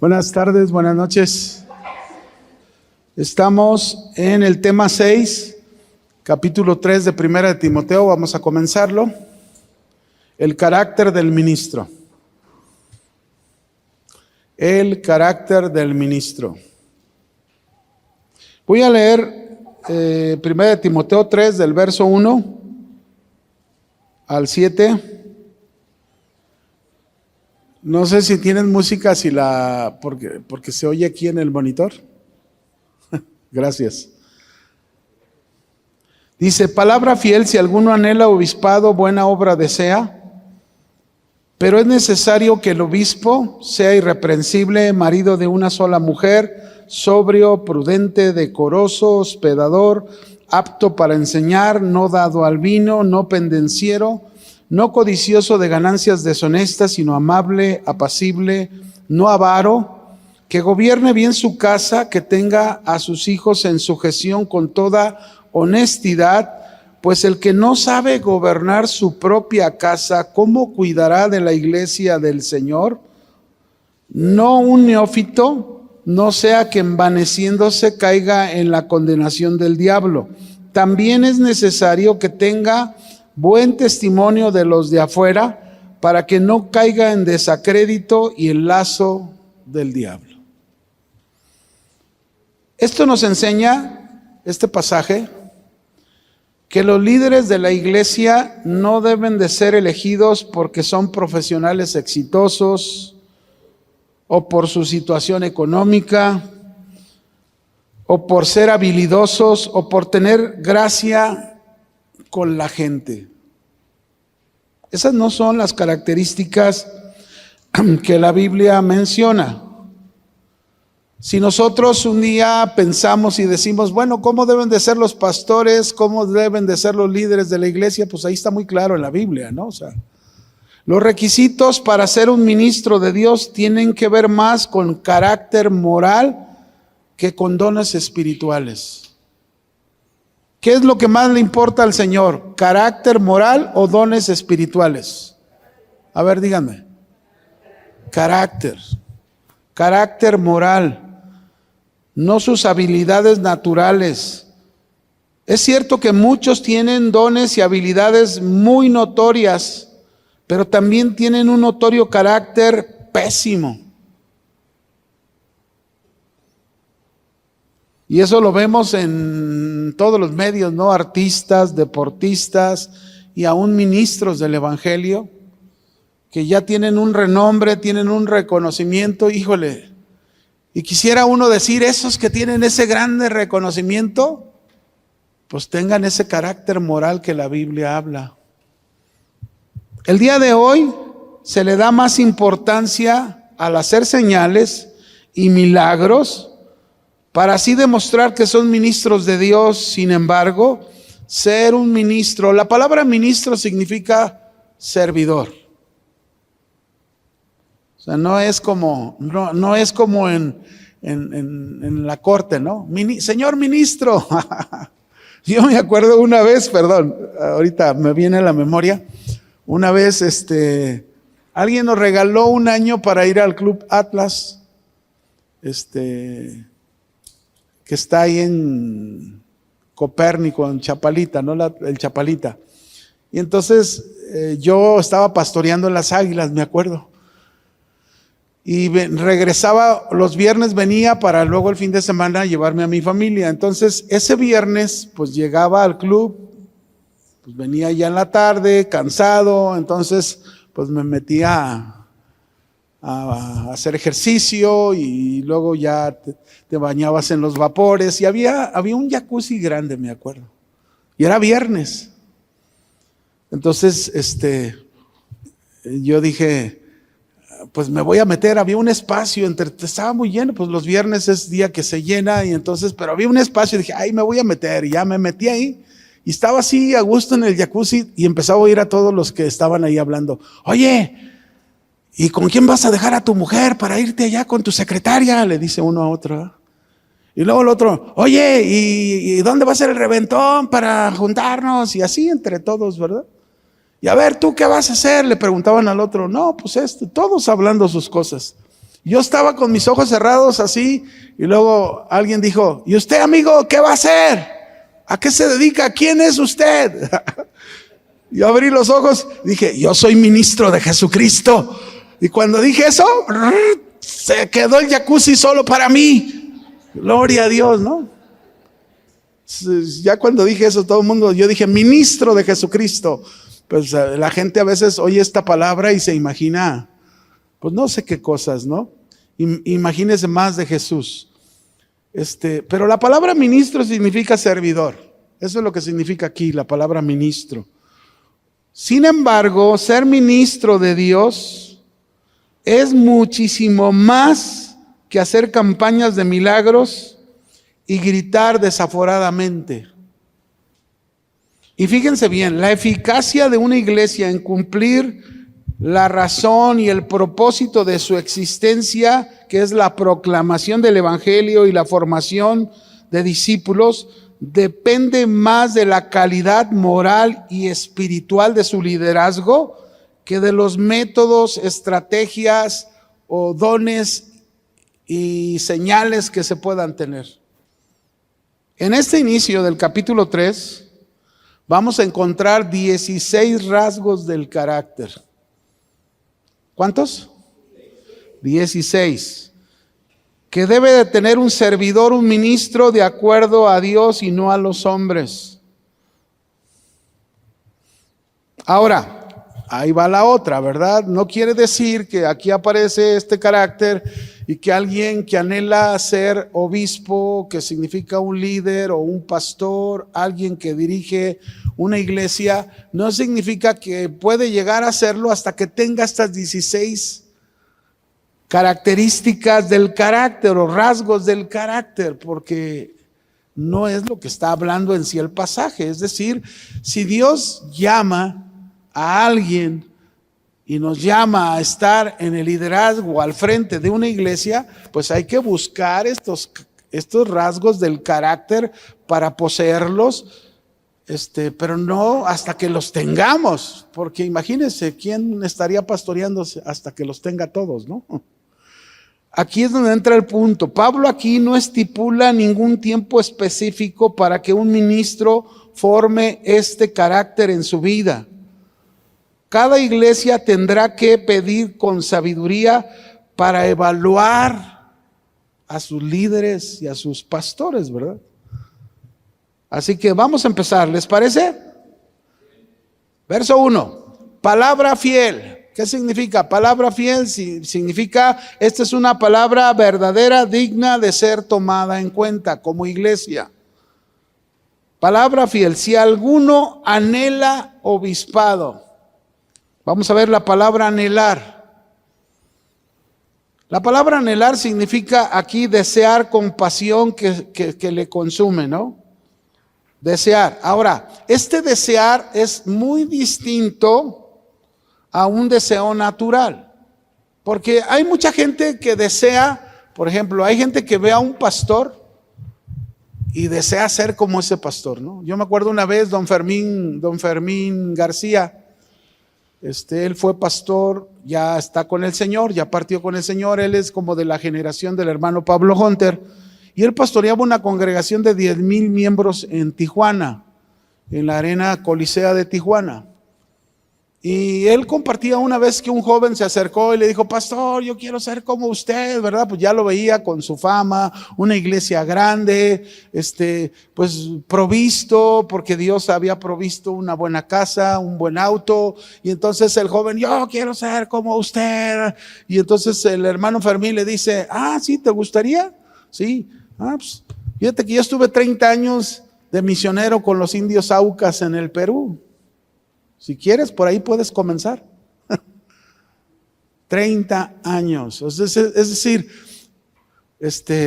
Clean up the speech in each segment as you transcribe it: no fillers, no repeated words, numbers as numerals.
Buenas tardes, buenas noches. Estamos en el tema 6, capítulo 3 de Primera de Timoteo. Vamos a comenzarlo. El carácter del ministro. El carácter del ministro. Voy a leer Primera de Timoteo 3 del verso 1 al 7. No sé si tienen música, porque se oye aquí en el monitor. Gracias. Dice: palabra fiel, si alguno anhela obispado, buena obra desea, pero es necesario que el obispo sea irreprensible, marido de una sola mujer, sobrio, prudente, decoroso, hospedador, apto para enseñar, no dado al vino, no pendenciero, no codicioso de ganancias deshonestas, sino amable, apacible, no avaro, que gobierne bien su casa, que tenga a sus hijos en sujeción con toda honestidad, pues el que no sabe gobernar su propia casa, ¿cómo cuidará de la iglesia del Señor? No un neófito, no sea que envaneciéndose caiga en la condenación del diablo. También es necesario que tenga buen testimonio de los de afuera, para que no caiga en desacrédito y el lazo del diablo. Esto nos enseña, este pasaje, que los líderes de la iglesia no deben de ser elegidos porque son profesionales exitosos, o por su situación económica, o por ser habilidosos, o por tener gracia con la gente. Esas no son las características que la Biblia menciona. Si nosotros un día pensamos y decimos, bueno, ¿cómo deben de ser los pastores? ¿Cómo deben de ser los líderes de la iglesia? Pues ahí está muy claro en la Biblia, ¿no? O sea, los requisitos para ser un ministro de Dios tienen que ver más con carácter moral que con dones espirituales. ¿Qué es lo que más le importa al Señor? ¿Carácter moral o dones espirituales? A ver, díganme. Carácter moral, no sus habilidades naturales. Es cierto que muchos tienen dones y habilidades muy notorias, pero también tienen un notorio carácter pésimo. Y eso lo vemos en todos los medios, ¿no? Artistas, deportistas y aún ministros del evangelio, que ya tienen un renombre, tienen un reconocimiento, híjole. Y quisiera uno decir, esos que tienen ese grande reconocimiento, pues tengan ese carácter moral que la Biblia habla. El día de hoy se le da más importancia al hacer señales y milagros, para así demostrar que son ministros de Dios. Sin embargo, ser un ministro, la palabra ministro significa servidor. O sea, no es como en la corte, ¿no? Señor ministro. Yo me acuerdo una vez, ahorita me viene a la memoria, una vez alguien nos regaló un año para ir al Club Atlas, que está ahí en Copérnico, en Chapalita, ¿no? El Chapalita. Y entonces yo estaba pastoreando en las Águilas, me acuerdo. Y regresaba, los viernes venía para luego el fin de semana llevarme a mi familia. Entonces ese viernes pues llegaba al club, pues venía ya en la tarde, cansado, entonces pues me metía a hacer ejercicio y luego ya te bañabas en los vapores y había un jacuzzi grande, me acuerdo, y era viernes. Entonces yo dije, pues me voy a meter. Había un espacio, estaba muy lleno, pues los viernes es día que se llena, y entonces, pero había un espacio y dije, ay, me voy a meter, y ya me metí ahí. Y estaba así a gusto en el jacuzzi y empezaba a oír a todos los que estaban ahí hablando. Oye, ¿y con quién vas a dejar a tu mujer para irte allá con tu secretaria? Le dice uno a otro. Y luego el otro, oye, ¿y dónde va a ser el reventón para juntarnos? Y así entre todos, ¿verdad? Y a ver, ¿tú qué vas a hacer? Le preguntaban al otro. No, pues todos hablando sus cosas. Yo estaba con mis ojos cerrados así y luego alguien dijo, ¿y usted, amigo, qué va a hacer? ¿A qué se dedica? ¿Quién es usted? Yo abrí los ojos, dije, yo soy ministro de Jesucristo. Y cuando dije eso, se quedó el jacuzzi solo para mí. Gloria a Dios, ¿no? Ya cuando dije eso, todo el mundo, yo dije, ministro de Jesucristo. Pues la gente a veces oye esta palabra y se imagina, pues no sé qué cosas, ¿no? Imagínese más de Jesús. Pero la palabra ministro significa servidor. Eso es lo que significa aquí, la palabra ministro. Sin embargo, ser ministro de Dios es muchísimo más que hacer campañas de milagros y gritar desaforadamente. Y fíjense bien, la eficacia de una iglesia en cumplir la razón y el propósito de su existencia, que es la proclamación del evangelio y la formación de discípulos, depende más de la calidad moral y espiritual de su liderazgo que de los métodos, estrategias o dones y señales que se puedan tener. En este inicio del capítulo 3 vamos a encontrar 16 rasgos del carácter. ¿Cuántos? 16. Que debe de tener un servidor, un ministro, de acuerdo a Dios y no a los hombres. Ahora, ahí va la otra, ¿verdad? No quiere decir que aquí aparece este carácter y que alguien que anhela ser obispo, que significa un líder o un pastor, alguien que dirige una iglesia, no significa que puede llegar a serlo hasta que tenga estas 16 características del carácter o rasgos del carácter, porque no es lo que está hablando en sí el pasaje. Es decir, si Dios llama a alguien y nos llama a estar en el liderazgo al frente de una iglesia, pues hay que buscar estos rasgos del carácter para poseerlos, pero no hasta que los tengamos, porque imagínense quién estaría pastoreando hasta que los tenga todos, ¿no? Aquí es donde entra el punto. Pablo aquí no estipula ningún tiempo específico para que un ministro forme este carácter en su vida. Cada iglesia tendrá que pedir con sabiduría para evaluar a sus líderes y a sus pastores, ¿verdad? Así que vamos a empezar, ¿les parece? Verso 1, palabra fiel. ¿Qué significa? Palabra fiel significa, esta es una palabra verdadera, digna de ser tomada en cuenta como iglesia. Palabra fiel, si alguno anhela obispado. Vamos a ver la palabra anhelar. La palabra anhelar significa aquí desear con pasión que le consume, ¿no? Desear. Ahora, este desear es muy distinto a un deseo natural, porque hay mucha gente que desea, por ejemplo, hay gente que ve a un pastor y desea ser como ese pastor, ¿no? Yo me acuerdo una vez, don Fermín García, él fue pastor, ya está con el Señor, ya partió con el Señor, él es como de la generación del hermano Pablo Hunter, y él pastoreaba una congregación de 10,000 miembros en Tijuana, en la Arena Colisea de Tijuana. Y él compartía una vez que un joven se acercó y le dijo, pastor, yo quiero ser como usted, ¿verdad? Pues ya lo veía con su fama, una iglesia grande, pues provisto, porque Dios había provisto una buena casa, un buen auto. Y entonces el joven, yo quiero ser como usted. Y entonces el hermano Fermín le dice, ¿sí te gustaría? Sí. Pues fíjate que yo estuve 30 años de misionero con los indios Aucas en el Perú. Si quieres, por ahí puedes comenzar. 30 años. Es decir,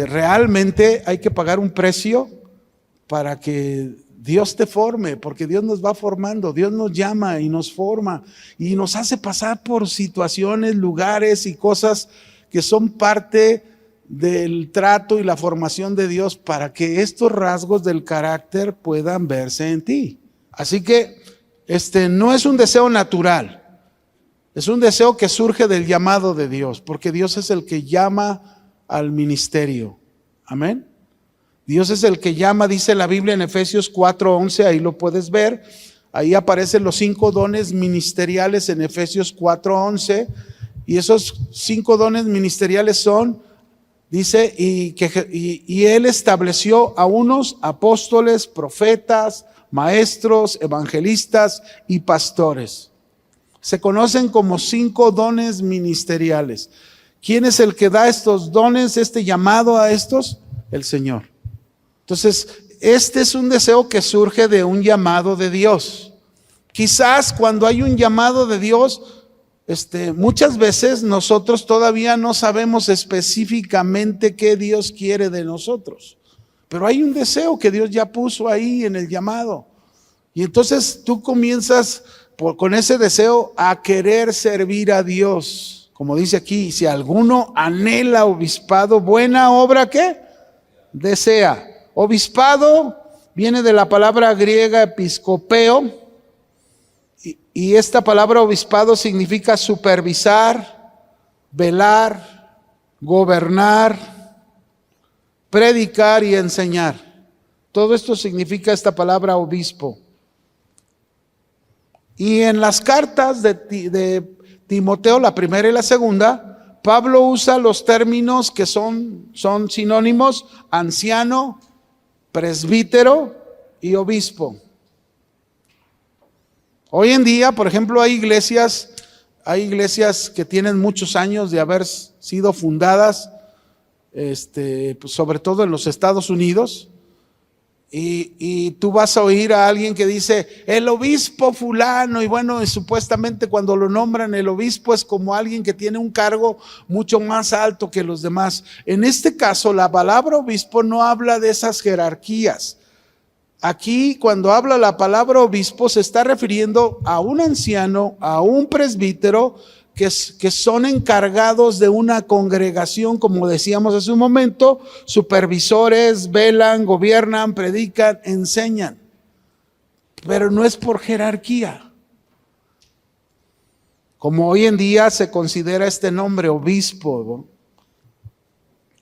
realmente hay que pagar un precio para que Dios te forme, porque Dios nos va formando, Dios nos llama y nos forma y nos hace pasar por situaciones, lugares y cosas que son parte del trato y la formación de Dios para que estos rasgos del carácter puedan verse en ti. Así que no es un deseo natural. Es un deseo que surge del llamado de Dios, porque Dios es el que llama al ministerio. Amén. Dios es el que llama, dice la Biblia en Efesios 4:11, ahí lo puedes ver. Ahí aparecen los 5 dones ministeriales en Efesios 4:11. Y esos 5 dones ministeriales son, dice, y Él estableció a unos apóstoles, profetas, maestros, evangelistas y pastores. Se conocen como 5 dones ministeriales. ¿Quién es el que da estos dones, este llamado a estos? El Señor. Entonces, este es un deseo que surge de un llamado de Dios. Quizás cuando hay un llamado de Dios, muchas veces nosotros todavía no sabemos específicamente qué Dios quiere de nosotros. Pero hay un deseo que Dios ya puso ahí en el llamado. Y entonces tú comienzas con ese deseo a querer servir a Dios. Como dice aquí, si alguno anhela obispado, buena obra, ¿qué? Desea. Obispado viene de la palabra griega episcopeo, y esta palabra obispado significa supervisar, velar, gobernar, predicar y enseñar. Todo esto significa esta palabra obispo. Y en las cartas de Timoteo, la primera y la segunda, Pablo usa los términos que son sinónimos: anciano, presbítero y obispo. Hoy en día, por ejemplo, hay iglesias que tienen muchos años de haber sido fundadas, pues sobre todo en los Estados Unidos. Y tú vas a oír a alguien que dice el obispo fulano, y bueno, y supuestamente cuando lo nombran el obispo es como alguien que tiene un cargo mucho más alto que los demás. En este caso, la palabra obispo no habla de esas jerarquías. Aquí, cuando habla la palabra obispo, se está refiriendo a un anciano, a un presbítero que son encargados de una congregación, como decíamos hace un momento, supervisores, velan, gobiernan, predican, enseñan. Pero no es por jerarquía. Como hoy en día se considera este nombre, obispo, ¿no?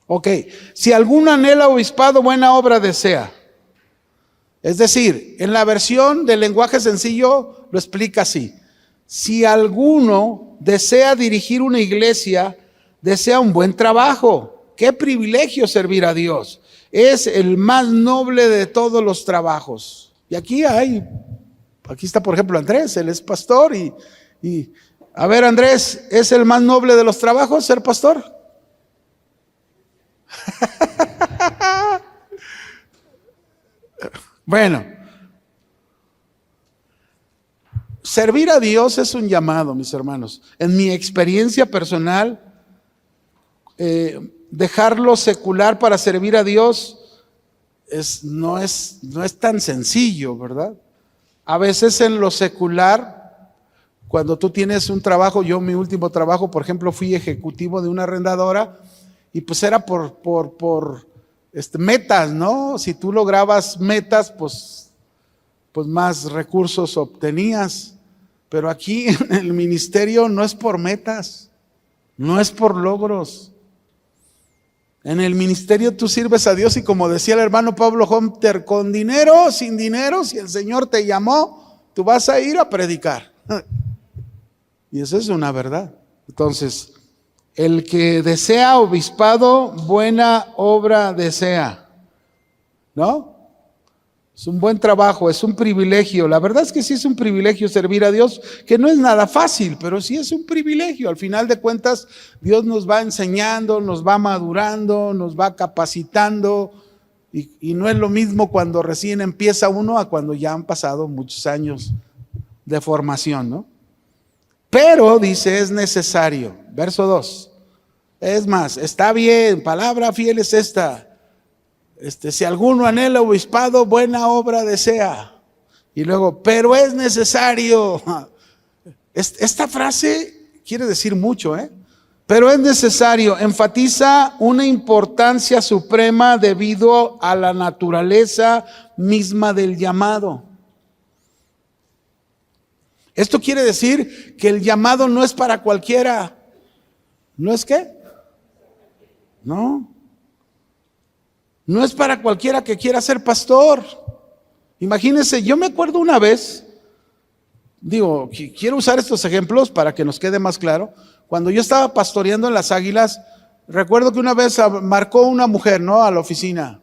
Ok, si alguno anhela obispado, buena obra desea. Es decir, en la versión del lenguaje sencillo lo explica así: si alguno desea dirigir una iglesia, desea un buen trabajo. Qué privilegio servir a Dios. Es el más noble de todos los trabajos. Y aquí está por ejemplo Andrés, él es pastor y a ver, Andrés, ¿es el más noble de los trabajos ser pastor? Bueno, servir a Dios es un llamado, mis hermanos. En mi experiencia personal, dejar lo secular para servir a Dios no es tan sencillo, ¿verdad? A veces en lo secular, cuando tú tienes un trabajo, yo mi último trabajo, por ejemplo, fui ejecutivo de una arrendadora, y pues era por metas, ¿no? Si tú lograbas metas, pues más recursos obtenías. Pero aquí en el ministerio no es por metas, no es por logros. En el ministerio tú sirves a Dios, y como decía el hermano Pablo Hunter, con dinero, sin dinero, si el Señor te llamó, tú vas a ir a predicar. Y eso es una verdad. Entonces, el que desea obispado, buena obra desea, ¿no? Es un buen trabajo, es un privilegio. La verdad es que sí es un privilegio servir a Dios, que no es nada fácil, pero sí es un privilegio. Al final de cuentas, Dios nos va enseñando, nos va madurando, nos va capacitando, y no es lo mismo cuando recién empieza uno a cuando ya han pasado muchos años de formación, ¿no? Pero dice, es necesario. Verso 2. Es más, está bien, palabra fiel es esta. Si alguno anhela obispado, buena obra desea. Y luego, pero es necesario. Esta frase quiere decir mucho, Pero es necesario, enfatiza una importancia suprema debido a la naturaleza misma del llamado. Esto quiere decir que el llamado no es para cualquiera. ¿No es qué? No. No es para cualquiera que quiera ser pastor. Imagínense, yo me acuerdo una vez, quiero usar estos ejemplos para que nos quede más claro. Cuando yo estaba pastoreando en las Águilas, recuerdo que una vez marcó una mujer, ¿no? A la oficina.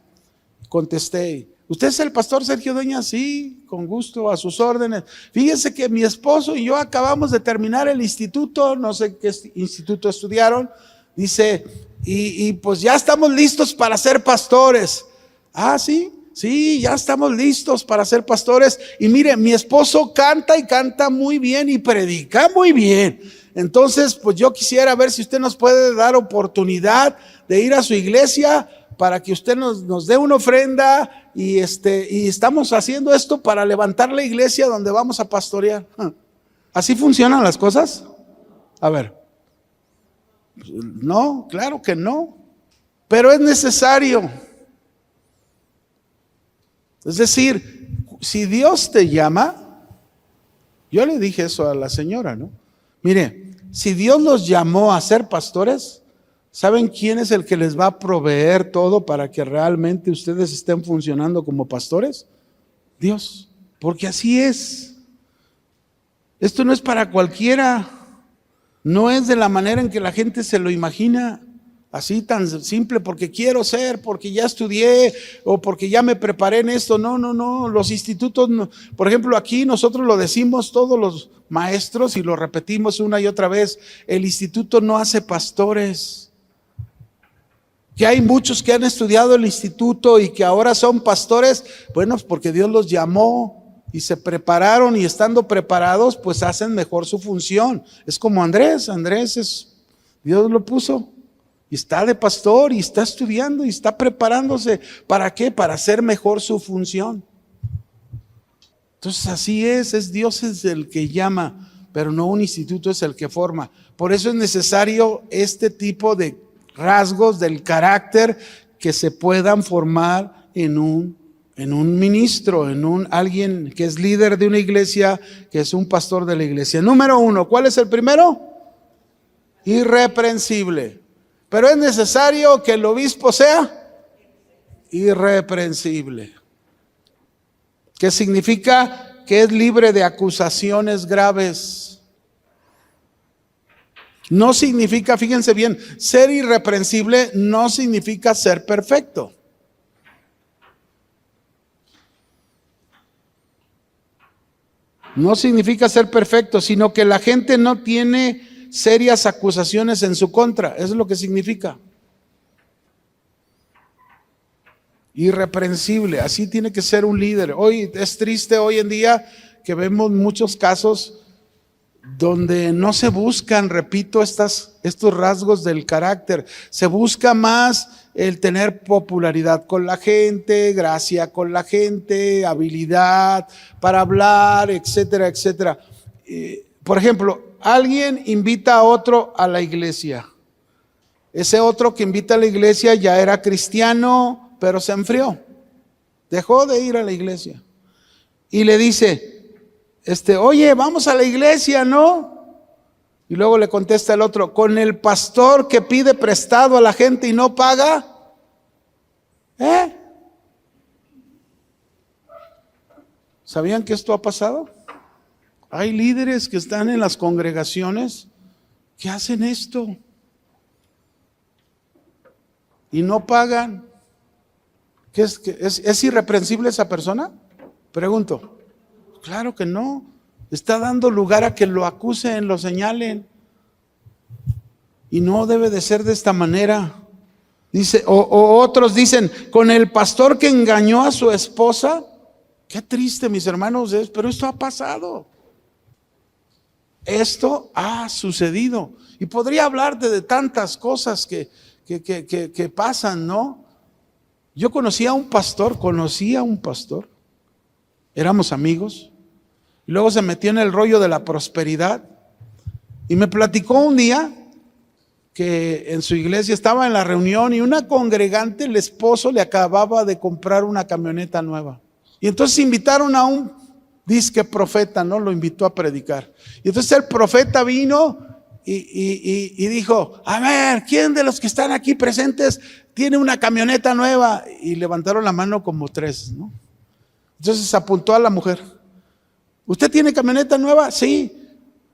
Contesté: ¿usted es el pastor Sergio Dueñas? Sí, con gusto, a sus órdenes. Fíjese que mi esposo y yo acabamos de terminar el instituto, no sé qué instituto estudiaron. Dice, y pues ya estamos listos para ser pastores. Ah, sí, ya estamos listos para ser pastores. Y mire, mi esposo canta y canta muy bien y predica muy bien. Entonces, pues yo quisiera ver si usted nos puede dar oportunidad de ir a su iglesia para que usted nos dé una ofrenda y estamos haciendo esto para levantar la iglesia donde vamos a pastorear. ¿Así funcionan las cosas? A ver. No, claro que no. Pero es necesario. Es decir, si Dios te llama, yo le dije eso a la señora, ¿no? Mire, si Dios los llamó a ser pastores, ¿saben quién es el que les va a proveer todo para que realmente ustedes estén funcionando como pastores? Dios, porque así es. Esto no es para cualquiera, no es de la manera en que la gente se lo imagina, así tan simple, porque quiero ser, porque ya estudié o porque ya me preparé en esto. No, los institutos, no. Por ejemplo, aquí nosotros lo decimos todos los maestros y lo repetimos una y otra vez: el instituto no hace pastores. Que hay muchos que han estudiado el instituto y que ahora son pastores, bueno, porque Dios los llamó y se prepararon, y estando preparados pues hacen mejor su función. Es como Andrés Dios lo puso y está de pastor y está estudiando y está preparándose. ¿Para qué? Para hacer mejor su función. Entonces así es Dios es el que llama, pero no un instituto es el que forma. Por eso es necesario este tipo de rasgos del carácter que se puedan formar en un ministro, en alguien que es líder de una iglesia, que es un pastor de la iglesia. Número 1, ¿cuál es el primero? Irreprensible. Pero es necesario que el obispo sea irreprensible. ¿Qué significa? Que es libre de acusaciones graves. No significa, fíjense bien, ser irreprensible no significa ser perfecto. No significa ser perfecto, sino que la gente no tiene serias acusaciones en su contra. Eso es lo que significa. Irreprensible, así tiene que ser un líder. Hoy es triste hoy en día que vemos muchos casos donde no se buscan, repito, estos rasgos del carácter. Se busca más el tener popularidad con la gente, gracia con la gente, habilidad para hablar, etcétera, etcétera. Por ejemplo, alguien invita a otro a la iglesia. Ese otro que invita a la iglesia ya era cristiano, pero se enfrió. Dejó de ir a la iglesia. Y le dice: oye, vamos a la iglesia, ¿no? Y luego le contesta el otro: con el pastor que pide prestado a la gente y no paga. ¿Sabían que esto ha pasado? Hay líderes que están en las congregaciones que hacen esto y no pagan. ¿Es irreprensible esa persona? Pregunto. Claro que no. Está dando lugar a que lo acusen, lo señalen. Y no debe de ser de esta manera. Dice, o otros dicen: con el pastor que engañó a su esposa. Qué triste, mis hermanos, pero esto ha pasado. Esto ha sucedido. Y podría hablarte de tantas cosas que pasan, ¿no? Yo conocía a un pastor. Éramos amigos. Y luego se metió en el rollo de la prosperidad. Y me platicó un día que en su iglesia estaba en la reunión y una congregante, el esposo le acababa de comprar una camioneta nueva. Y entonces invitaron a un Dizque profeta, ¿no? Lo invitó a predicar. Y entonces el profeta vino y dijo, a ver, ¿quién de los que están aquí presentes tiene una camioneta nueva? Y levantaron la mano como 3, ¿no? Entonces apuntó a la mujer. ¿Usted tiene camioneta nueva? Sí.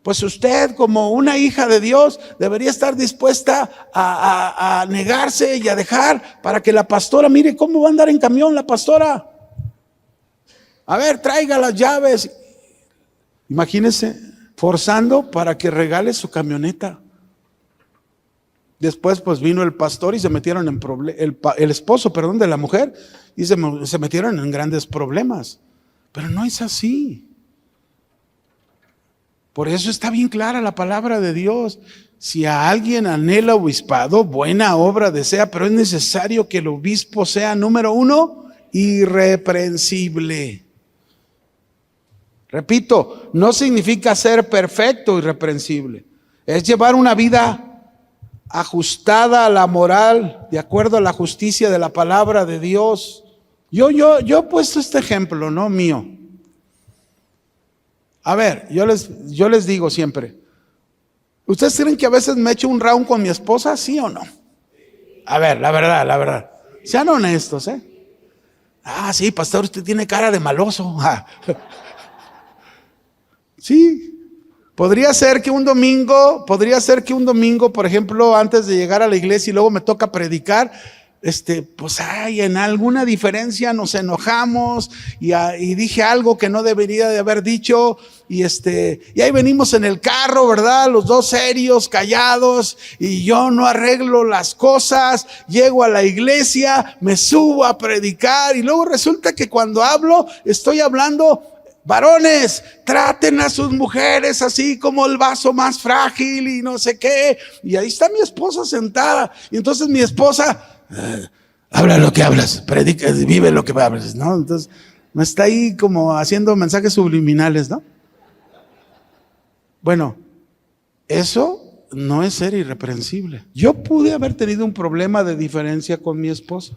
Pues usted, como una hija de Dios, debería estar dispuesta a negarse y a dejar para que la pastora, mire cómo va a andar en camión la pastora. A ver, traiga las llaves. Imagínense, forzando para que regale su camioneta. Después pues vino el pastor y se metieron en el esposo, de la mujer, y se metieron en grandes problemas. Pero no es así. Por eso está bien clara la palabra de Dios. Si a alguien anhela obispado, buena obra desea, pero es necesario que el obispo sea, número 1, irreprensible. Repito, no significa ser perfecto o irreprensible. Es llevar una vida ajustada a la moral, de acuerdo a la justicia de la palabra de Dios. Yo he puesto este ejemplo, no mío. A ver, yo les digo siempre, ¿ustedes creen que a veces me echo un round con mi esposa? ¿Sí o no? A ver, la verdad. Sean honestos, ¿eh? Ah, sí, pastor, usted tiene cara de maloso. Sí. Podría ser que un domingo, por ejemplo, antes de llegar a la iglesia y luego me toca predicar, pues en alguna diferencia nos enojamos y dije algo que no debería de haber dicho y ahí venimos en el carro, ¿verdad? Los dos serios, callados, y yo no arreglo las cosas, llego a la iglesia, me subo a predicar y luego resulta que cuando hablo, estoy hablando: varones, traten a sus mujeres así como el vaso más frágil y no sé qué. Y ahí está mi esposa sentada. Y entonces mi esposa, habla lo que hablas, predica, vive lo que hablas, ¿no? Entonces me está ahí como haciendo mensajes subliminales, ¿no? Bueno, eso no es ser irreprensible. Yo pude haber tenido un problema de diferencia con mi esposa,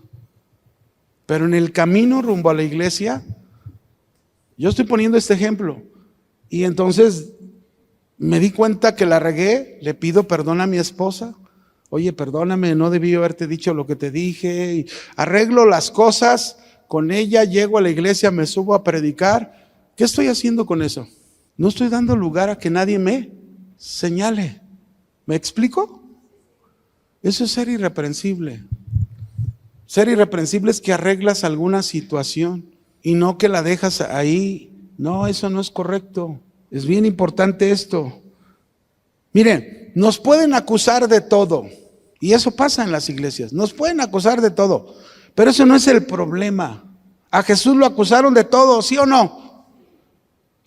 pero en el camino rumbo a la iglesia, yo estoy poniendo este ejemplo, y entonces me di cuenta que la regué, le pido perdón a mi esposa. Oye, perdóname, no debí haberte dicho lo que te dije. Y arreglo las cosas con ella, llego a la iglesia, me subo a predicar. ¿Qué estoy haciendo con eso? No estoy dando lugar a que nadie me señale. ¿Me explico? Eso es ser irreprensible. Ser irreprensible es que arreglas alguna situación y no que la dejas ahí. No, eso no es correcto. Es bien importante esto. Miren, nos pueden acusar de todo. Y eso pasa en las iglesias. Nos pueden acusar de todo. Pero eso no es el problema. A Jesús lo acusaron de todo, ¿sí o no?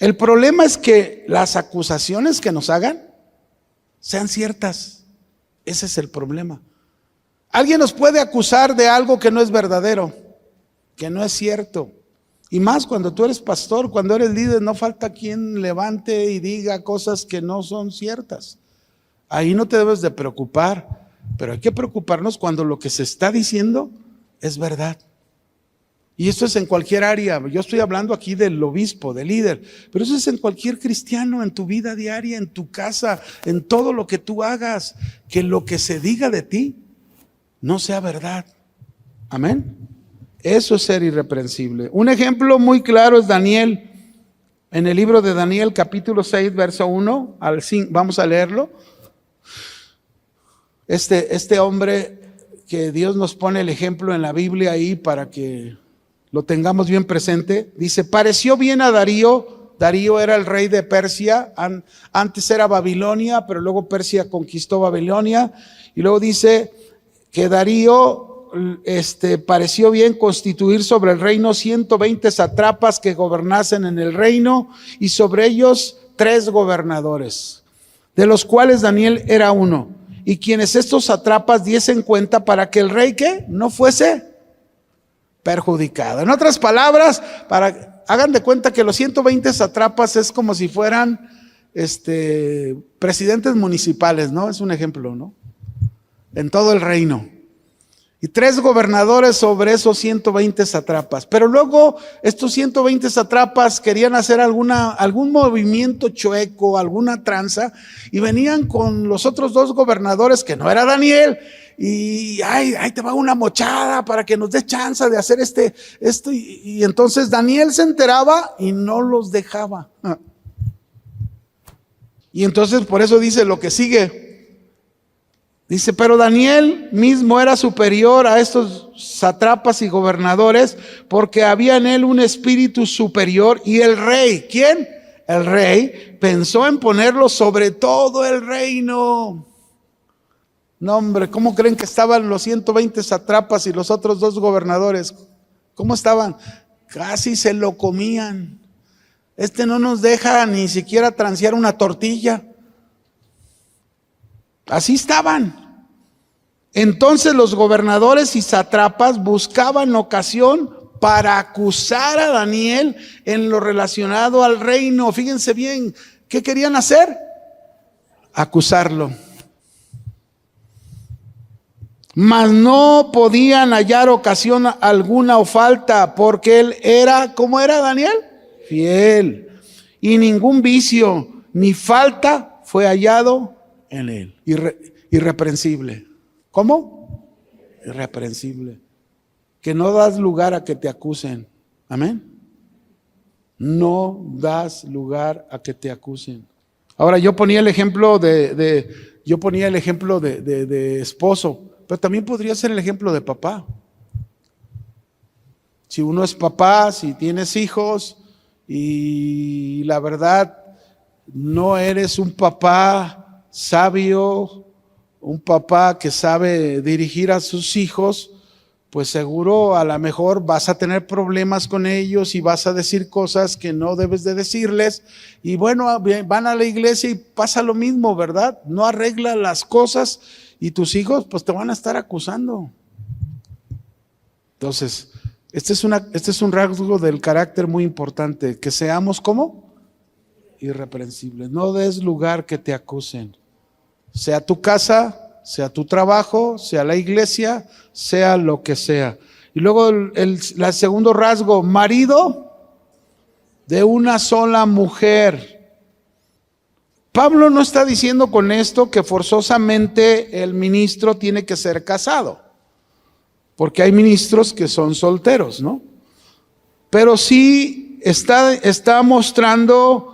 El problema es que las acusaciones que nos hagan sean ciertas. Ese es el problema. Alguien nos puede acusar de algo que no es verdadero, que no es cierto. Y más cuando tú eres pastor, cuando eres líder, no falta quien levante y diga cosas que no son ciertas. Ahí no te debes de preocupar, pero hay que preocuparnos cuando lo que se está diciendo es verdad. Y esto es en cualquier área. Yo estoy hablando aquí del obispo, del líder, pero eso es en cualquier cristiano, en tu vida diaria, en tu casa, en todo lo que tú hagas, que lo que se diga de ti no sea verdad. Amén. Eso es ser irreprensible. Un ejemplo muy claro es Daniel. En el libro de Daniel, capítulo 6, verso 1 al 5, vamos a leerlo. Este hombre que Dios nos pone el ejemplo en la Biblia ahí para que lo tengamos bien presente, dice: pareció bien a Darío. Darío era el rey de Persia, antes era Babilonia, pero luego Persia conquistó Babilonia. Y luego dice que Darío pareció bien constituir sobre el reino 120 satrapas que gobernasen en el reino, y sobre ellos 3 gobernadores, de los cuales Daniel era uno, y quienes estos satrapas diesen cuenta para que el rey ¿qué? No fuese perjudicado. En otras palabras, hagan de cuenta que los 120 satrapas es como si fueran presidentes municipales, ¿no? Es un ejemplo, ¿no? En todo el reino. Y 3 gobernadores sobre esos 120 sátrapas. Pero luego estos 120 sátrapas querían hacer algún movimiento chueco, alguna tranza, y venían con los otros 2 gobernadores, que no era Daniel, y ahí te va una mochada para que nos dé chance de hacer esto. Y entonces Daniel se enteraba y no los dejaba. Y entonces por eso dice lo que sigue. Dice, pero Daniel mismo era superior a estos sátrapas y gobernadores, porque había en él un espíritu superior. Y el rey, ¿quién? El rey pensó en ponerlo sobre todo el reino. No, hombre, ¿cómo creen que estaban los 120 sátrapas y los otros 2 gobernadores? ¿Cómo estaban? Casi se lo comían. No nos deja ni siquiera transear una tortilla. Así estaban. Entonces los gobernadores y sátrapas buscaban ocasión para acusar a Daniel en lo relacionado al reino. Fíjense bien, ¿qué querían hacer? Acusarlo. Mas no podían hallar ocasión alguna o falta, porque él era, ¿cómo era Daniel? Fiel. Y ningún vicio ni falta fue hallado en él. Irreprensible. ¿Cómo? Irreprensible. Que no das lugar a que te acusen. Amén. No das lugar a que te acusen. Ahora yo ponía el ejemplo de esposo, pero también podría ser el ejemplo de papá. Si uno es papá, si tienes hijos y la verdad no eres un papá sabio, un papá que sabe dirigir a sus hijos, pues seguro a lo mejor vas a tener problemas con ellos y vas a decir cosas que no debes de decirles. Y bueno, van a la iglesia y pasa lo mismo, ¿verdad? No arregla las cosas y tus hijos pues te van a estar acusando. Entonces, este es un rasgo del carácter muy importante, que seamos ¿cómo? Irreprensibles. No des lugar que te acusen. Sea tu casa, sea tu trabajo, sea la iglesia, sea lo que sea. Y luego el segundo rasgo, marido de una sola mujer. Pablo no está diciendo con esto que forzosamente el ministro tiene que ser casado, porque hay ministros que son solteros, ¿no? Pero sí está mostrando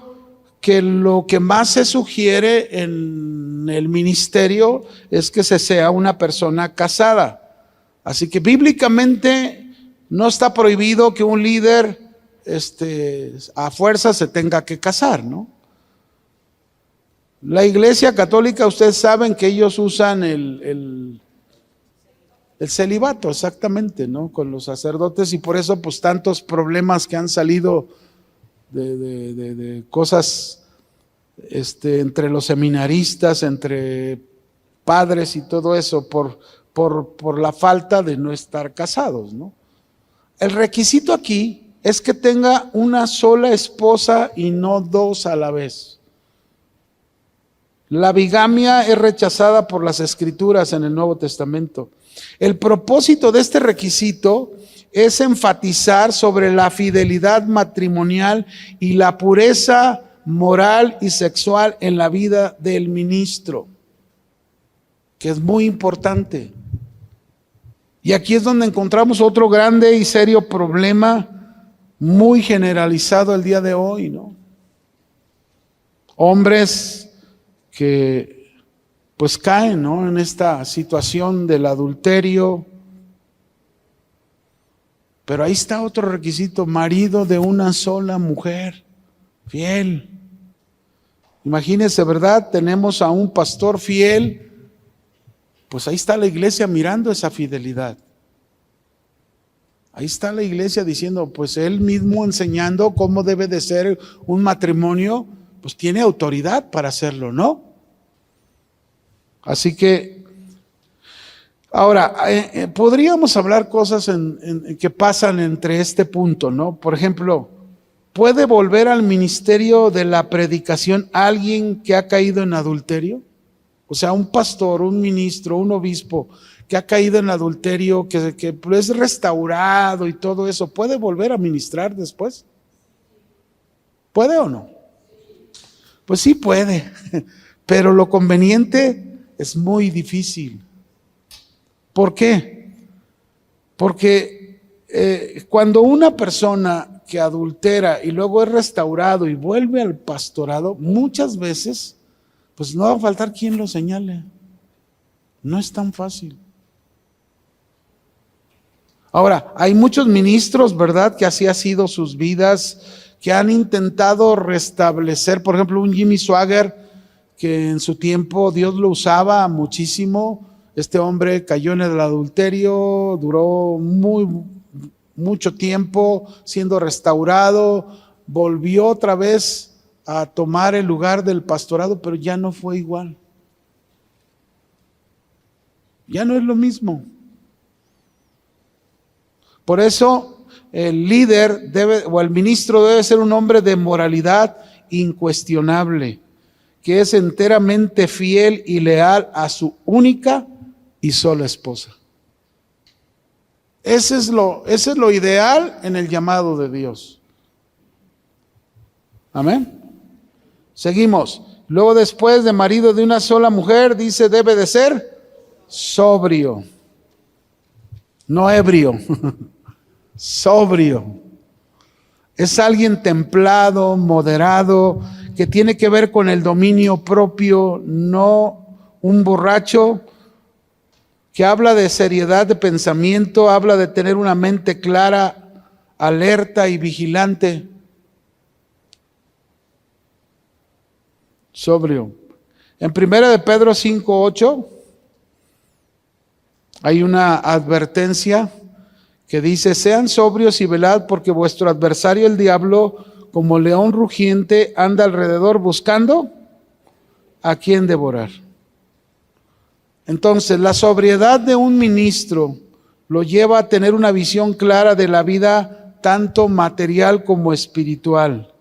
que lo que más se sugiere en el ministerio es que se sea una persona casada. Así que bíblicamente no está prohibido que un líder a fuerza se tenga que casar, ¿no? La Iglesia Católica, ustedes saben que ellos usan el celibato, exactamente, ¿no? Con los sacerdotes, y por eso pues tantos problemas que han salido de cosas entre los seminaristas, entre padres y todo eso, por la falta de no estar casados, ¿no? El requisito aquí es que tenga una sola esposa y no 2 a la vez. La bigamia es rechazada por las Escrituras en el Nuevo Testamento. El propósito de este requisito es enfatizar sobre la fidelidad matrimonial y la pureza moral y sexual en la vida del ministro, que es muy importante. Y aquí es donde encontramos otro grande y serio problema muy generalizado el día de hoy, ¿no? Hombres que pues caen, ¿no?, en esta situación del adulterio. Pero ahí está otro requisito: marido de una sola mujer, fiel. Imagínense, ¿verdad? Tenemos a un pastor fiel, pues ahí está la iglesia mirando esa fidelidad. Ahí está la iglesia diciendo, pues él mismo enseñando cómo debe de ser un matrimonio, pues tiene autoridad para hacerlo, ¿no? Así que, ahora, podríamos hablar cosas que pasan entre este punto, ¿no? Por ejemplo, ¿puede volver al ministerio de la predicación alguien que ha caído en adulterio? O sea, un pastor, un ministro, un obispo que ha caído en adulterio, que es restaurado y todo eso, ¿puede volver a ministrar después? ¿Puede o no? Pues sí puede, pero lo conveniente es muy difícil. ¿Por qué? Porque cuando una persona que adultera y luego es restaurado y vuelve al pastorado, muchas veces, pues no va a faltar quien lo señale. No es tan fácil. Ahora, hay muchos ministros, ¿verdad?, que así ha sido sus vidas, que han intentado restablecer, por ejemplo, un Jimmy Swaggart, que en su tiempo Dios lo usaba muchísimo. Este hombre cayó en el adulterio, duró mucho tiempo siendo restaurado, volvió otra vez a tomar el lugar del pastorado, pero ya no fue igual. Ya no es lo mismo. Por eso el líder o el ministro debe ser un hombre de moralidad incuestionable, que es enteramente fiel y leal a su única y sola esposa. Ese es lo ideal en el llamado de Dios. Amén. Seguimos. Luego, después de marido de una sola mujer, dice, debe de ser sobrio, no ebrio. Sobrio. Es alguien templado, moderado, que tiene que ver con el dominio propio, no un borracho que habla de seriedad de pensamiento, habla de tener una mente clara, alerta y vigilante. Sobrio. En 1 de Pedro 5:8 hay una advertencia que dice, sean sobrios y velad, porque vuestro adversario el diablo, como león rugiente, anda alrededor buscando a quien devorar. Entonces, la sobriedad de un ministro lo lleva a tener una visión clara de la vida, tanto material como espiritual.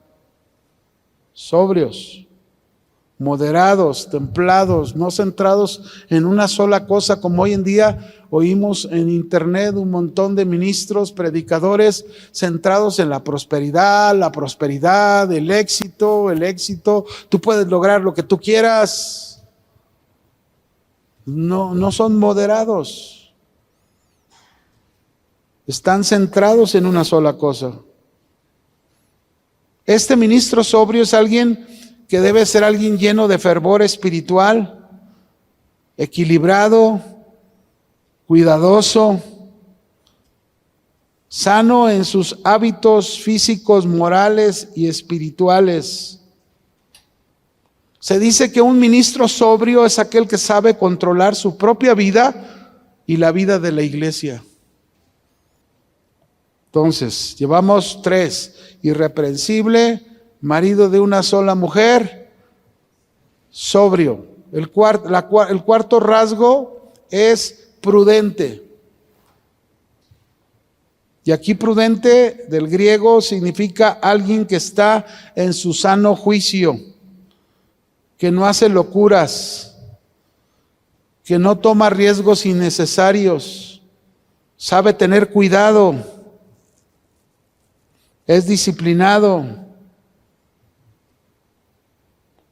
Sobrios, moderados, templados, no centrados en una sola cosa, como hoy en día oímos en internet un montón de ministros, predicadores centrados en la prosperidad, el éxito. Tú puedes lograr lo que tú quieras. No son moderados. Están centrados en una sola cosa. Este ministro sobrio es alguien que debe ser alguien lleno de fervor espiritual, equilibrado, cuidadoso, sano en sus hábitos físicos, morales y espirituales. Se dice que un ministro sobrio es aquel que sabe controlar su propia vida y la vida de la iglesia. Entonces, llevamos 3: irreprensible, marido de una sola mujer, sobrio. El cuarto rasgo es prudente. Y aquí prudente del griego significa alguien que está en su sano juicio, que no hace locuras, que no toma riesgos innecesarios, sabe tener cuidado, es disciplinado,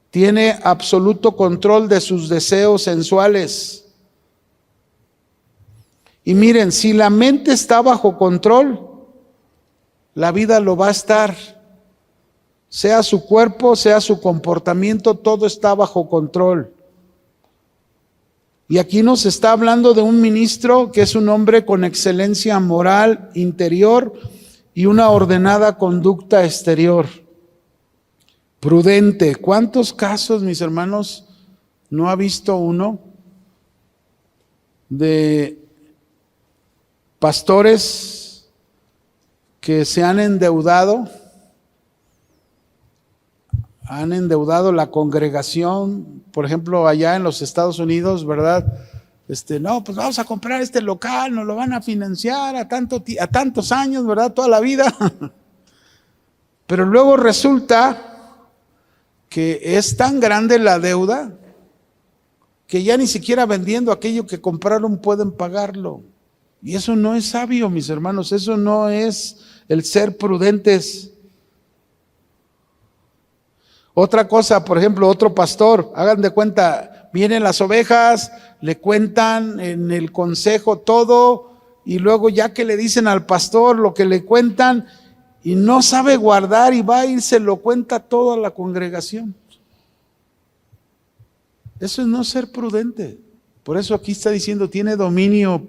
tiene absoluto control de sus deseos sensuales. Y miren, si la mente está bajo control, la vida lo va a estar. Sea su cuerpo, sea su comportamiento, todo está bajo control. Y aquí nos está hablando de un ministro que es un hombre con excelencia moral interior y una ordenada conducta exterior. Prudente. ¿Cuántos casos, mis hermanos, no ha visto uno de pastores que se han endeudado la congregación, por ejemplo, allá en los Estados Unidos, ¿verdad? No, pues vamos a comprar este local, nos lo van a financiar a tantos años, ¿verdad? Toda la vida. Pero luego resulta que es tan grande la deuda que ya ni siquiera vendiendo aquello que compraron pueden pagarlo. Y eso no es sabio, mis hermanos, eso no es el ser prudentes. Otra cosa, por ejemplo, otro pastor, hagan de cuenta, vienen las ovejas, le cuentan en el consejo todo, y luego ya que le dicen al pastor lo que le cuentan, y no sabe guardar, y va y se lo cuenta a toda la congregación. Eso es no ser prudente. Por eso aquí está diciendo, tiene dominio,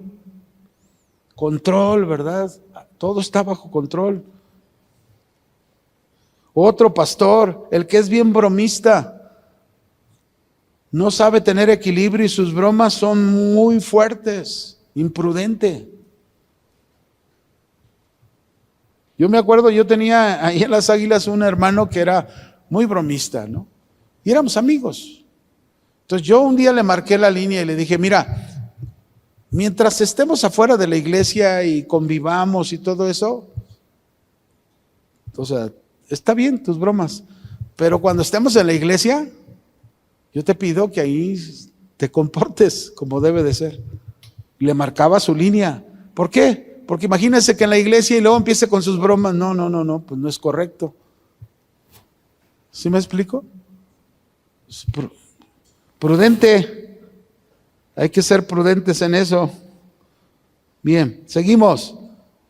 control, ¿verdad? Todo está bajo control. Otro pastor, el que es bien bromista, no sabe tener equilibrio y sus bromas son muy fuertes, imprudente. Yo me acuerdo, yo tenía ahí en las Águilas un hermano que era muy bromista, ¿no? Y éramos amigos. Entonces yo un día le marqué la línea y le dije, mira, mientras estemos afuera de la iglesia y convivamos y todo eso, o sea, está bien tus bromas, pero cuando estemos en la iglesia, yo te pido que ahí te comportes como debe de ser. Le marcaba su línea. ¿Por qué? Porque imagínense que en la iglesia y luego empiece con sus bromas. No, pues no es correcto. ¿Sí me explico? Prudente. Hay que ser prudentes en eso. Bien, seguimos.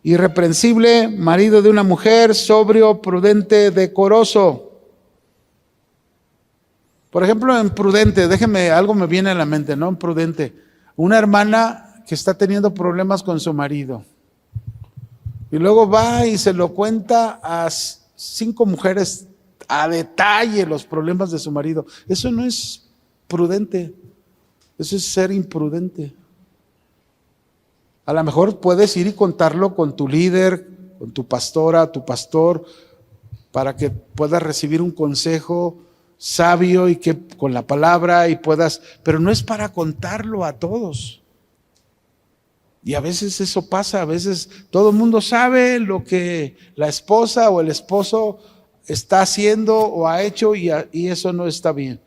Irreprensible, marido de una mujer, sobrio, prudente, decoroso. Por ejemplo, en prudente, algo me viene a la mente, ¿no? En prudente. Una hermana que está teniendo problemas con su marido. Y luego va y se lo cuenta a 5 mujeres a detalle los problemas de su marido. Eso no es prudente, eso es ser imprudente. A lo mejor puedes ir y contarlo con tu líder, con tu pastora, tu pastor, para que puedas recibir un consejo sabio y que con la palabra y puedas, pero no es para contarlo a todos. Y a veces eso pasa, a veces todo el mundo sabe lo que la esposa o el esposo está haciendo o ha hecho y eso no está bien.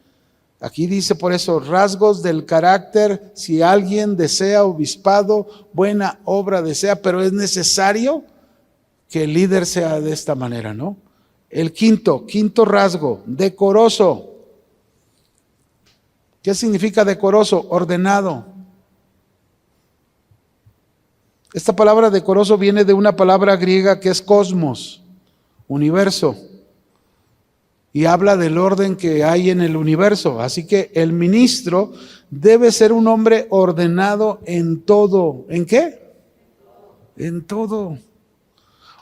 Aquí dice por eso, rasgos del carácter, si alguien desea obispado, buena obra desea, pero es necesario que el líder sea de esta manera, ¿no? El quinto rasgo, decoroso. ¿Qué significa decoroso? Ordenado. Esta palabra decoroso viene de una palabra griega que es cosmos, universo. Y habla del orden que hay en el universo. Así que el ministro debe ser un hombre ordenado en todo. ¿En qué? En todo.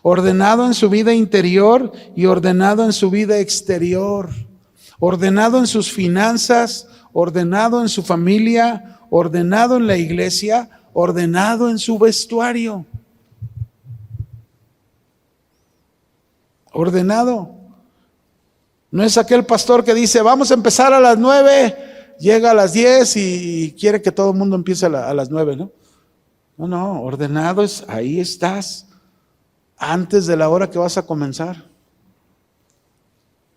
Ordenado en su vida interior y ordenado en su vida exterior. Ordenado en sus finanzas, ordenado en su familia, ordenado en la iglesia, ordenado en su vestuario. Ordenado. No es aquel pastor que dice, vamos a empezar a las 9, llega a las 10 y quiere que todo el mundo empiece a las 9, ¿no? No, ordenado es, ahí estás, antes de la hora que vas a comenzar.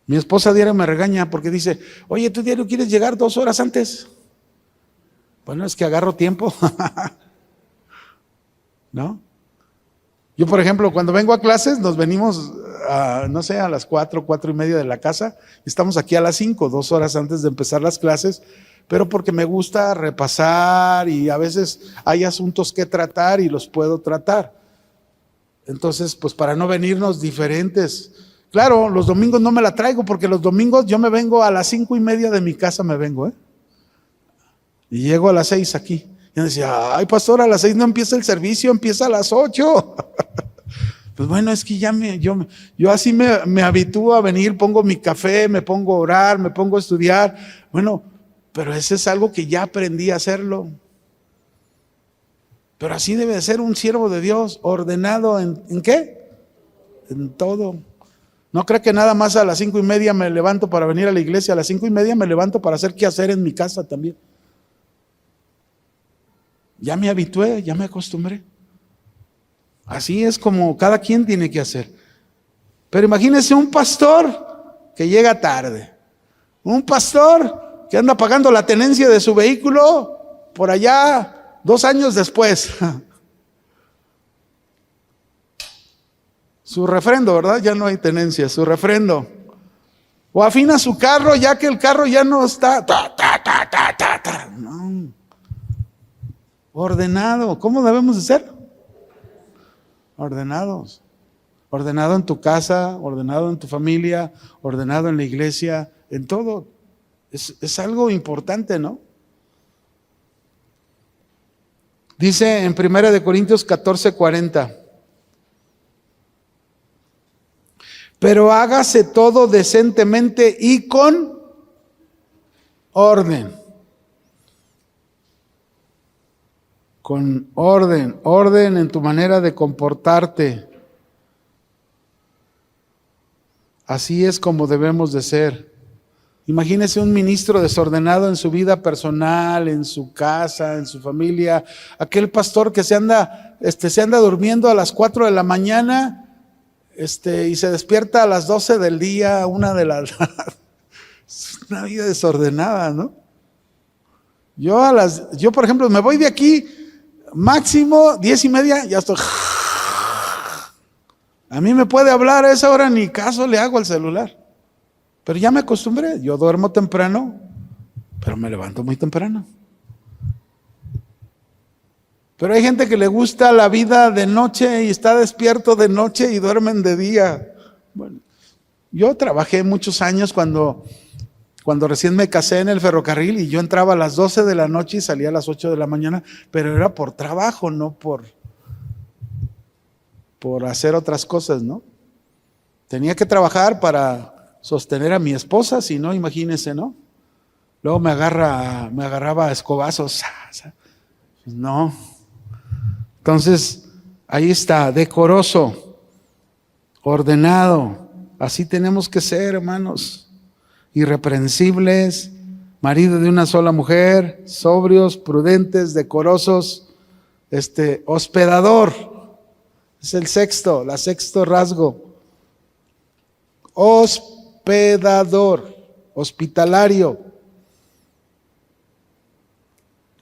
Mi esposa diario me regaña porque dice, oye, tú diario quieres llegar 2 horas antes. Bueno, es que agarro tiempo. ¿No? Yo, por ejemplo, cuando vengo a clases, nos venimos a las 4:30 de la casa, estamos aquí a las 5, 2 horas antes de empezar las clases, pero porque me gusta repasar y a veces hay asuntos que tratar y los puedo tratar. Entonces, pues para no venirnos diferentes. Claro, los domingos no me la traigo porque los domingos yo me vengo a las 5:30 de mi casa, me vengo, y llego a las 6 aquí. Y me decía, ay pastor, a las 6 no empieza el servicio, empieza a las 8. Pues bueno, es que ya yo así me habitúo a venir, pongo mi café, me pongo a orar, me pongo a estudiar. Bueno, pero ese es algo que ya aprendí a hacerlo. Pero así debe de ser un siervo de Dios, ordenado ¿en qué? En todo. No creo que nada más a las 5:30 me levanto para venir a la iglesia, a las 5:30 me levanto para hacer qué hacer en mi casa también. Ya me habitué, ya me acostumbré. Así es como cada quien tiene que hacer. Pero imagínense un pastor que llega tarde, un pastor que anda pagando la tenencia de su vehículo por allá 2 años después. Su refrendo, ¿verdad? Ya no hay tenencia, su refrendo. O afina su carro ya que el carro ya no está. No. Ordenado. ¿Cómo debemos de ser? Ordenados. Ordenado en tu casa, ordenado en tu familia, ordenado en la iglesia, en todo. Es algo importante, ¿no? Dice en 1 Corintios 14:40. Pero hágase todo decentemente y con orden. Con orden, orden en tu manera de comportarte. Así es como debemos de ser. Imagínese un ministro desordenado en su vida personal, en su casa, en su familia. Aquel pastor que se anda durmiendo a las 4 de la mañana. Y se despierta a las 12 del día, 1 de la tarde. Es una vida desordenada, ¿no? Yo, por ejemplo, me voy de aquí, máximo 10:30, ya estoy. A mí me puede hablar a esa hora, ni caso le hago al celular. Pero ya me acostumbré, yo duermo temprano, pero me levanto muy temprano. Pero hay gente que le gusta la vida de noche y está despierto de noche y duermen de día. Bueno, yo trabajé muchos años cuando recién me casé en el ferrocarril y yo entraba a las 12 de la noche y salía a las 8 de la mañana, pero era por trabajo, no por hacer otras cosas, ¿no? Tenía que trabajar para sostener a mi esposa, si no, imagínense, ¿no? Luego me agarraba a escobazos. No. Entonces, ahí está, decoroso, ordenado. Así tenemos que ser, hermanos. Irreprensibles, marido de una sola mujer, sobrios, prudentes, decorosos, hospedador. Es el sexto rasgo. Hospedador, hospitalario,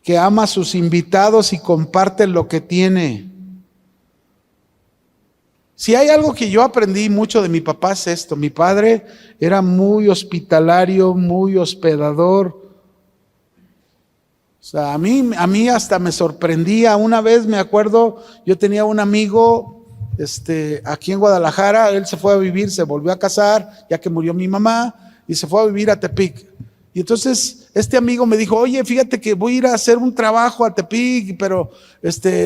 que ama a sus invitados y comparte lo que tiene. Si hay algo que yo aprendí mucho de mi papá es esto. Mi padre era muy hospitalario, muy hospedador. O sea, a mí hasta me sorprendía. Una vez me acuerdo, yo tenía un amigo aquí en Guadalajara, él se fue a vivir, se volvió a casar, ya que murió mi mamá, y se fue a vivir a Tepic. Y entonces este amigo me dijo, oye, fíjate que voy a ir a hacer un trabajo a Tepic, pero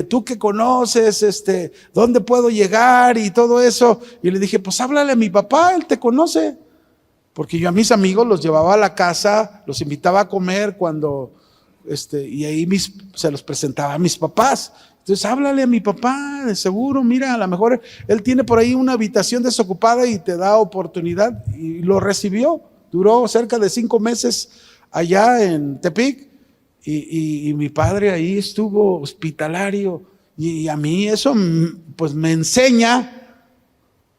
tú que conoces, ¿dónde puedo llegar? Y todo eso. Y le dije, pues háblale a mi papá, él te conoce. Porque yo a mis amigos los llevaba a la casa, los invitaba a comer y ahí se los presentaba a mis papás. Entonces háblale a mi papá, de seguro, mira, a lo mejor él tiene por ahí una habitación desocupada y te da oportunidad. Y lo recibió. Duró cerca de 5 meses allá en Tepic y mi padre ahí estuvo hospitalario y a mí eso pues me enseña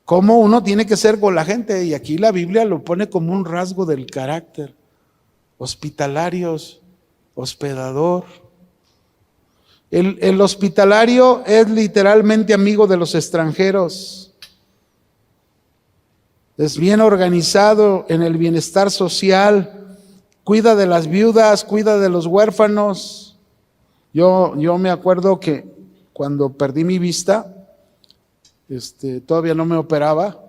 cómo uno tiene que ser con la gente y aquí la Biblia lo pone como un rasgo del carácter. Hospitalarios, hospedador. El hospitalario es literalmente amigo de los extranjeros. Es bien organizado en el bienestar social, cuida de las viudas, cuida de los huérfanos. Yo me acuerdo que cuando perdí mi vista, todavía no me operaba,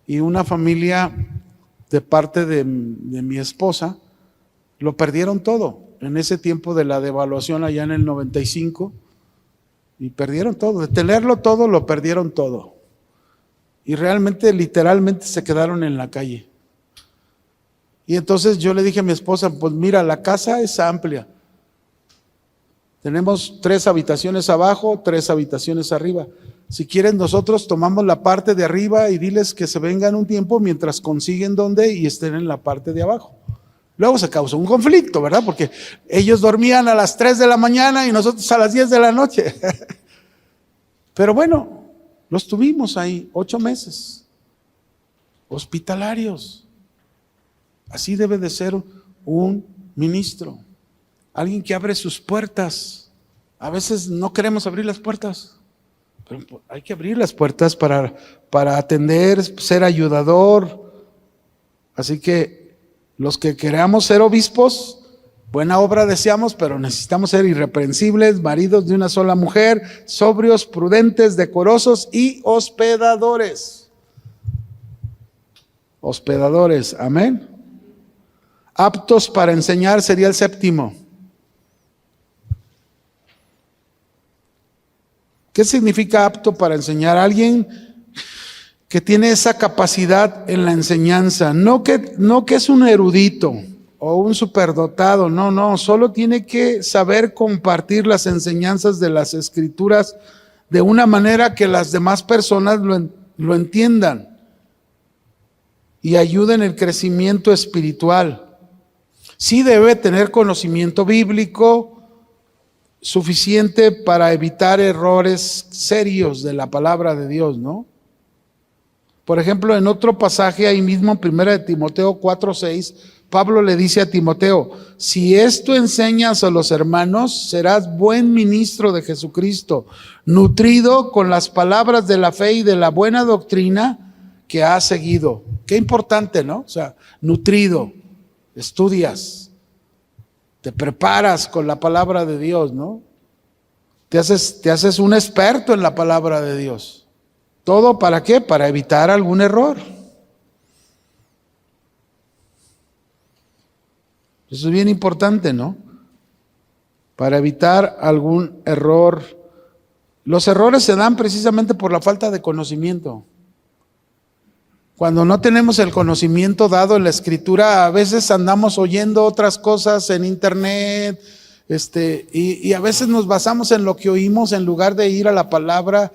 y una familia de parte de mi esposa, lo perdieron todo, en ese tiempo de la devaluación allá en el 95, y perdieron todo, de tenerlo todo, lo perdieron todo. Y realmente, literalmente se quedaron en la calle. Y entonces yo le dije a mi esposa, pues mira, la casa es amplia. Tenemos 3 habitaciones abajo, 3 habitaciones arriba. Si quieren, nosotros tomamos la parte de arriba y diles que se vengan un tiempo mientras consiguen dónde y estén en la parte de abajo. Luego se causó un conflicto, ¿verdad? Porque ellos dormían a las 3 de la mañana y nosotros a las 10 de la noche. Pero bueno, los tuvimos ahí 8 meses, hospitalarios. Así debe de ser un ministro, alguien que abre sus puertas. A veces no queremos abrir las puertas, pero hay que abrir las puertas para atender, ser ayudador. Así que los que queramos ser obispos, buena obra deseamos, pero necesitamos ser irreprensibles, maridos de una sola mujer, sobrios, prudentes, decorosos y hospedadores. Hospedadores, amén. Aptos para enseñar sería el séptimo. ¿Qué significa apto para enseñar? Alguien que tiene esa capacidad en la enseñanza, no que es un erudito o un superdotado, no, solo tiene que saber compartir las enseñanzas de las Escrituras de una manera que las demás personas lo entiendan y ayuden en el crecimiento espiritual. Sí debe tener conocimiento bíblico suficiente para evitar errores serios de la palabra de Dios, ¿no? Por ejemplo, en otro pasaje ahí mismo, 1 Timoteo 4:6, Pablo le dice a Timoteo: si esto enseñas a los hermanos, serás buen ministro de Jesucristo, nutrido con las palabras de la fe y de la buena doctrina que has seguido. Qué importante, ¿no? O sea, nutrido, estudias, te preparas con la palabra de Dios, ¿no? Te haces un experto en la palabra de Dios. ¿Todo para qué? Para evitar algún error. Eso es bien importante, ¿no? Para evitar algún error. Los errores se dan precisamente por la falta de conocimiento. Cuando no tenemos el conocimiento dado en la Escritura, a veces andamos oyendo otras cosas en internet, y a veces nos basamos en lo que oímos en lugar de ir a la palabra,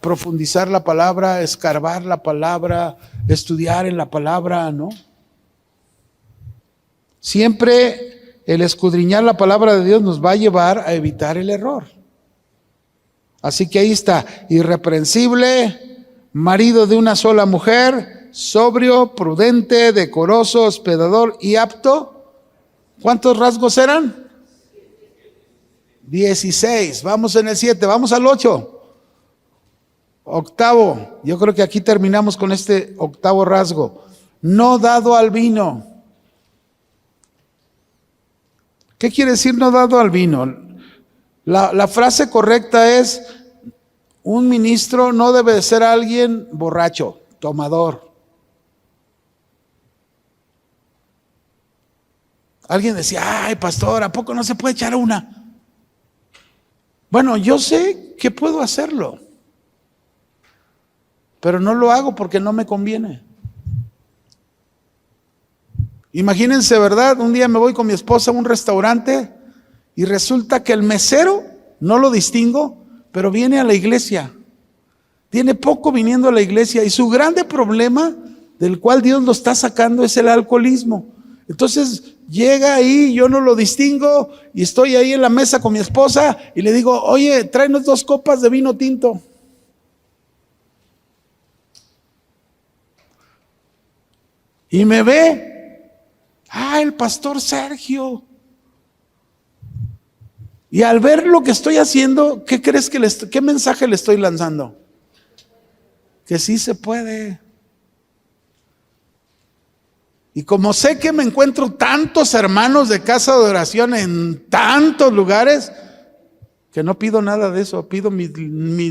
profundizar la palabra, escarbar la palabra, estudiar en la palabra, ¿no? Siempre el escudriñar la palabra de Dios nos va a llevar a evitar el error. Así que ahí está: irreprensible, marido de una sola mujer, sobrio, prudente, decoroso, hospedador y apto. ¿Cuántos rasgos eran? 16. Vamos en el 7, vamos al 8. Octavo, yo creo que aquí terminamos con este octavo rasgo: no dado al vino. ¿Qué quiere decir no dado al vino? La frase correcta es: un ministro no debe de ser alguien borracho, tomador. Alguien decía: ay, pastor, ¿a poco no se puede echar una? Bueno, yo sé que puedo hacerlo, pero no lo hago porque no me conviene. Imagínense, ¿verdad? Un día me voy con mi esposa a un restaurante y resulta que el mesero, no lo distingo, pero viene a la iglesia. Tiene poco viniendo a la iglesia y su grande problema, del cual Dios lo está sacando, es el alcoholismo. Entonces llega ahí, yo no lo distingo y estoy ahí en la mesa con mi esposa y le digo: oye, tráenos 2 copas de vino tinto. Y me ve: el pastor Sergio. Y al ver lo que estoy haciendo, ¿qué crees que qué mensaje le estoy lanzando? Que sí se puede. Y como sé que me encuentro tantos hermanos de casa de oración en tantos lugares, que no pido nada de eso, pido mis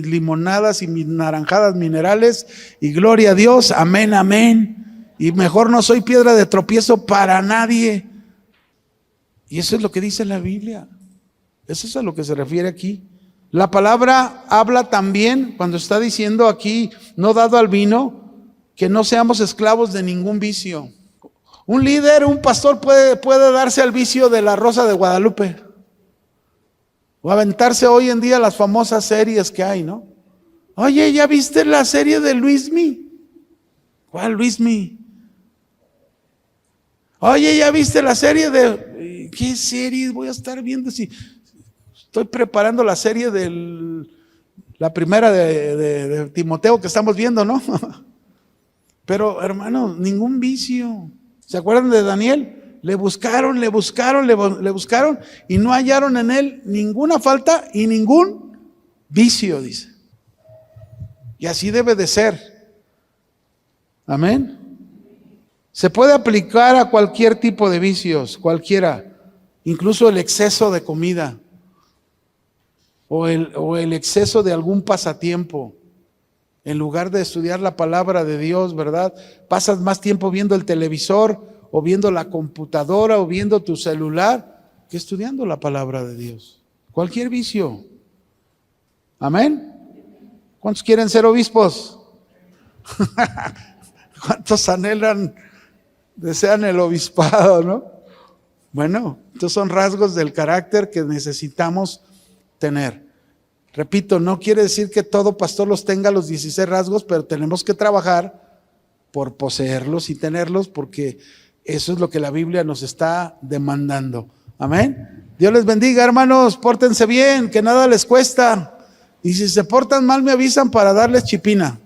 limonadas y mis naranjadas minerales, y gloria a Dios, amén, amén. Y mejor no soy piedra de tropiezo para nadie. Y eso es lo que dice la Biblia. Eso es a lo que se refiere aquí. La palabra habla también, cuando está diciendo aquí, no dado al vino, que no seamos esclavos de ningún vicio. Un líder, un pastor puede darse al vicio de la Rosa de Guadalupe, o aventarse hoy en día las famosas series que hay, ¿no? Oye, ¿ya viste la serie de Luismi? ¿Cuál Luismi? Oye, ¿ya viste la serie de... ¿Qué serie voy a estar viendo? Si estoy preparando la serie la primera de Timoteo que estamos viendo, ¿no? Pero hermano, ningún vicio. ¿Se acuerdan de Daniel? Le buscaron y no hallaron en él ninguna falta y ningún vicio, dice. Y así debe de ser. Amén. Se puede aplicar a cualquier tipo de vicios, cualquiera, incluso el exceso de comida o el exceso de algún pasatiempo. En lugar de estudiar la palabra de Dios, ¿verdad? Pasas más tiempo viendo el televisor o viendo la computadora o viendo tu celular que estudiando la palabra de Dios. Cualquier vicio. Amén. ¿Cuántos quieren ser obispos? ¿Cuántos anhelan, desean el obispado, no? Bueno, estos son rasgos del carácter que necesitamos tener. Repito, no quiere decir que todo pastor los tenga los 16 rasgos, pero tenemos que trabajar por poseerlos y tenerlos, porque eso es lo que la Biblia nos está demandando. Amén. Dios les bendiga, hermanos, pórtense bien, que nada les cuesta. Y si se portan mal me avisan para darles chipina.